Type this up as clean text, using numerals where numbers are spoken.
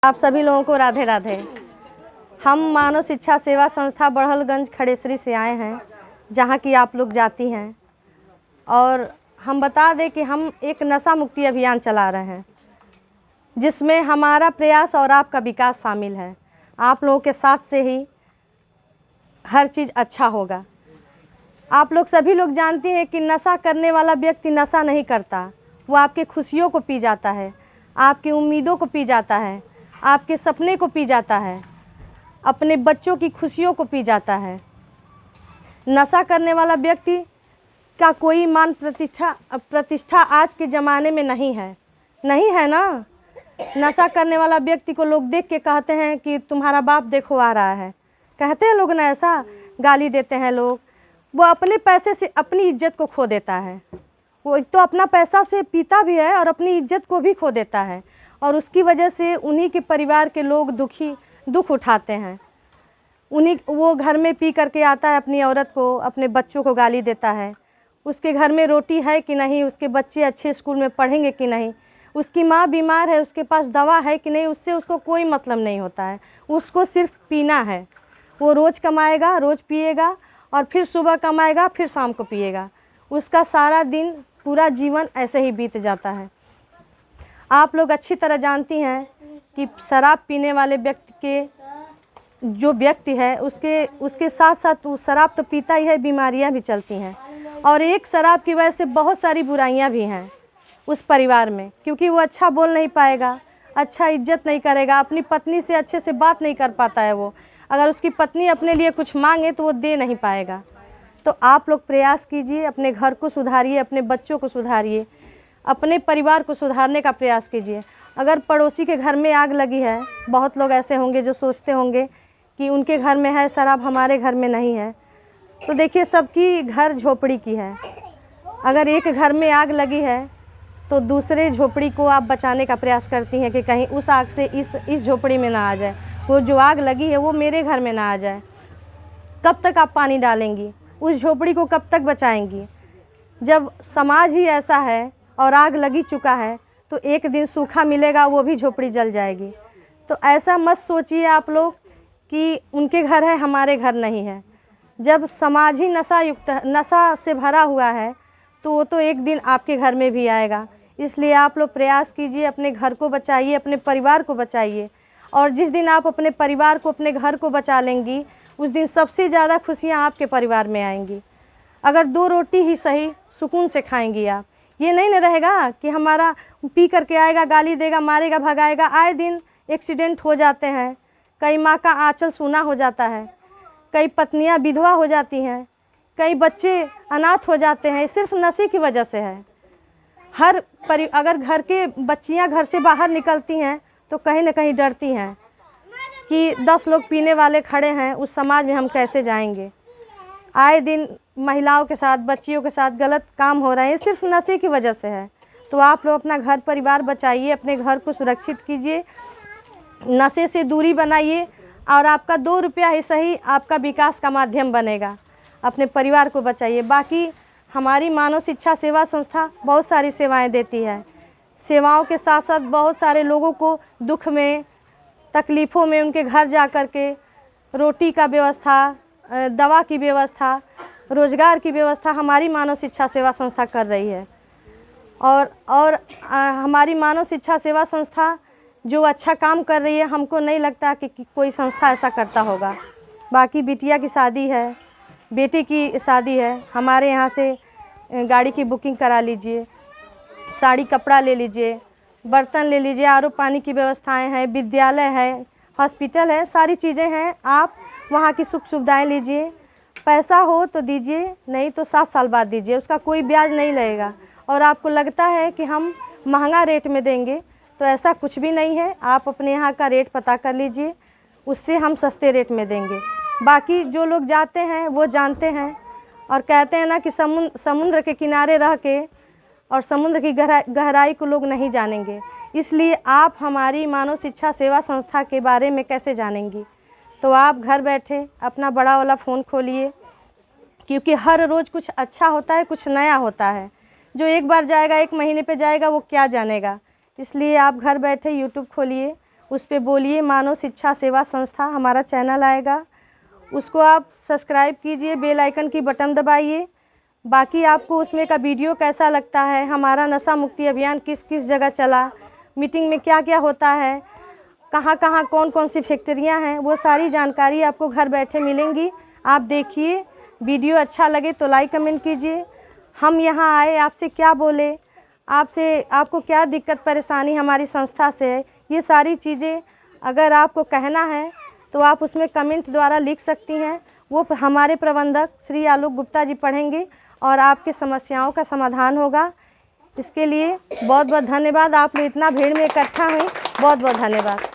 आप सभी लोगों को राधे राधे। हम मानव शिक्षा सेवा संस्था बड़हलगंज खड़ेसरी से आए हैं, जहां की आप लोग जाती हैं। और हम बता दें कि हम एक नशा मुक्ति अभियान चला रहे हैं, जिसमें हमारा प्रयास और आपका विकास शामिल है। आप लोगों के साथ से ही हर चीज़ अच्छा होगा। आप लोग सभी लोग जानते हैं कि नशा करने वाला व्यक्ति नशा नहीं करता, वो आपके खुशियों को पी जाता है, आपकी उम्मीदों को पी जाता है, आपके सपने को पी जाता है, अपने बच्चों की खुशियों को पी जाता है। नशा करने वाला व्यक्ति का कोई मान प्रतिष्ठा आज के ज़माने में नहीं है ना। नशा करने वाला व्यक्ति को लोग देख के कहते हैं कि तुम्हारा बाप देखो आ रहा है, कहते हैं लोग ना, ऐसा गाली देते हैं लोग। वो अपने पैसे से अपनी इज्जत को खो देता है। वो एक तो अपना पैसा से पीता भी है और अपनी इज्जत को भी खो देता है, और उसकी वजह से उन्हीं के परिवार के लोग दुख उठाते हैं। वो घर में पी करके आता है, अपनी औरत को, अपने बच्चों को गाली देता है। उसके घर में रोटी है कि नहीं, उसके बच्चे अच्छे स्कूल में पढ़ेंगे कि नहीं, उसकी माँ बीमार है, उसके पास दवा है कि नहीं, उससे उसको कोई मतलब नहीं होता है। उसको सिर्फ पीना है। वो रोज़ कमाएगा, रोज़ पिएगा, और फिर सुबह कमाएगा, फिर शाम को पिएगा। उसका सारा दिन, पूरा जीवन ऐसे ही बीत जाता है। आप लोग अच्छी तरह जानती हैं कि शराब पीने वाले व्यक्ति के जो व्यक्ति है, उसके साथ साथ वो शराब तो पीता ही है, बीमारियां भी चलती हैं। और एक शराब की वजह से बहुत सारी बुराइयां भी हैं उस परिवार में, क्योंकि वो अच्छा बोल नहीं पाएगा, अच्छा इज्जत नहीं करेगा, अपनी पत्नी से अच्छे से बात नहीं कर पाता है। वो अगर उसकी पत्नी अपने लिए कुछ मांगे तो वो दे नहीं पाएगा। तो आप लोग प्रयास कीजिए, अपने घर को सुधारिए, अपने बच्चों को सुधारिए, अपने परिवार को सुधारने का प्रयास कीजिए। अगर पड़ोसी के घर में आग लगी है, बहुत लोग ऐसे होंगे जो सोचते होंगे कि उनके घर में है शराब, हमारे घर में नहीं है। तो देखिए, सबकी घर झोपड़ी की है। अगर एक घर में आग लगी है तो दूसरे झोपड़ी को आप बचाने का प्रयास करती हैं कि कहीं उस आग से इस झोपड़ी में ना आ जाए, वो जो आग लगी है वो मेरे घर में ना आ जाए। कब तक आप पानी डालेंगी? उस झोपड़ी को कब तक बचाएंगी? जब समाज ही ऐसा है और आग लगी चुका है, तो एक दिन सूखा मिलेगा, वो भी झोपड़ी जल जाएगी। तो ऐसा मत सोचिए आप लोग कि उनके घर है, हमारे घर नहीं है। जब समाज ही नशा से भरा हुआ है, तो वो तो एक दिन आपके घर में भी आएगा। इसलिए आप लोग प्रयास कीजिए, अपने घर को बचाइए, अपने परिवार को बचाइए। और जिस दिन आप अपने परिवार को, अपने घर को बचा लेंगी, उस दिन सबसे ज़्यादा खुशियाँ आपके परिवार में आएंगी। अगर 2 रोटी ही सही सुकून से खाएंगी आप। ये नहीं न रहेगा कि हमारा पी करके आएगा, गाली देगा, मारेगा, भगाएगा। आए दिन एक्सीडेंट हो जाते हैं, कई माँ का आंचल सूना हो जाता है, कई पत्नियाँ विधवा हो जाती हैं, कई बच्चे अनाथ हो जाते हैं, सिर्फ नशे की वजह से है। अगर घर के बच्चियाँ घर से बाहर निकलती हैं तो कहीं न कहीं डरती हैं कि 10 लोग पीने वाले खड़े हैं, उस समाज में हम कैसे जाएंगे। आए दिन महिलाओं के साथ, बच्चियों के साथ गलत काम हो रहे हैं, सिर्फ नशे की वजह से है। तो आप लोग अपना घर परिवार बचाइए, अपने घर को सुरक्षित कीजिए, नशे से दूरी बनाइए, और आपका 2 रुपया ही सही आपका विकास का माध्यम बनेगा। अपने परिवार को बचाइए। बाकी हमारी मानव शिक्षा सेवा संस्था बहुत सारी सेवाएं देती है। सेवाओं के साथ साथ बहुत सारे लोगों को दुख में, तकलीफ़ों में उनके घर जा कर के रोटी का व्यवस्था, दवा की व्यवस्था, रोज़गार की व्यवस्था हमारी मानव शिक्षा सेवा संस्था कर रही है। और हमारी मानव शिक्षा सेवा संस्था जो अच्छा काम कर रही है, हमको नहीं लगता कि कोई संस्था ऐसा करता होगा। बाकी बिटिया की शादी है, बेटे की शादी है, हमारे यहाँ से गाड़ी की बुकिंग करा लीजिए, साड़ी कपड़ा ले लीजिए, बर्तन ले लीजिए, आरो पानी की व्यवस्थाएं हैं, विद्यालय है, हॉस्पिटल है, सारी चीज़ें हैं। आप वहाँ की सुख सुविधाएं लीजिए। पैसा हो तो दीजिए, नहीं तो 7 साल बाद दीजिए, उसका कोई ब्याज नहीं लगेगा। और आपको लगता है कि हम महंगा रेट में देंगे, तो ऐसा कुछ भी नहीं है। आप अपने यहाँ का रेट पता कर लीजिए, उससे हम सस्ते रेट में देंगे। बाकी जो लोग जाते हैं वो जानते हैं, और कहते हैं ना कि समुद्र के किनारे रह के और समुद्र की गहराई को लोग नहीं जानेंगे। इसलिए आप हमारी मानव शिक्षा सेवा संस्था के बारे में कैसे जानेंगी? तो आप घर बैठे अपना बड़ा वाला फ़ोन खोलिए, क्योंकि हर रोज़ कुछ अच्छा होता है, कुछ नया होता है। जो एक बार जाएगा, 1 महीने पे जाएगा, वो क्या जानेगा। इसलिए आप घर बैठे यूट्यूब खोलिए, उस पर बोलिए मानव शिक्षा सेवा संस्था, हमारा चैनल आएगा, उसको आप सब्सक्राइब कीजिए, बेल आइकन की बटन दबाइए। बाकी आपको उसमें का वीडियो कैसा लगता है, हमारा नशा मुक्ति अभियान किस किस जगह चला, मीटिंग में क्या क्या होता है, कहाँ कहाँ कौन कौन सी फैक्ट्रियाँ हैं, वो सारी जानकारी आपको घर बैठे मिलेंगी। आप देखिए, वीडियो अच्छा लगे तो लाइक कमेंट कीजिए। हम यहाँ आए, आपसे क्या बोले, आपको क्या दिक्कत परेशानी हमारी संस्था से है, ये सारी चीज़ें अगर आपको कहना है तो आप उसमें कमेंट द्वारा लिख सकती हैं। वो हमारे प्रबंधक श्री आलोक गुप्ता जी पढ़ेंगे और आपकी समस्याओं का समाधान होगा। इसके लिए बहुत बहुत धन्यवाद। आप लोग इतना भीड़ में इकट्ठा हुई, बहुत बहुत धन्यवाद।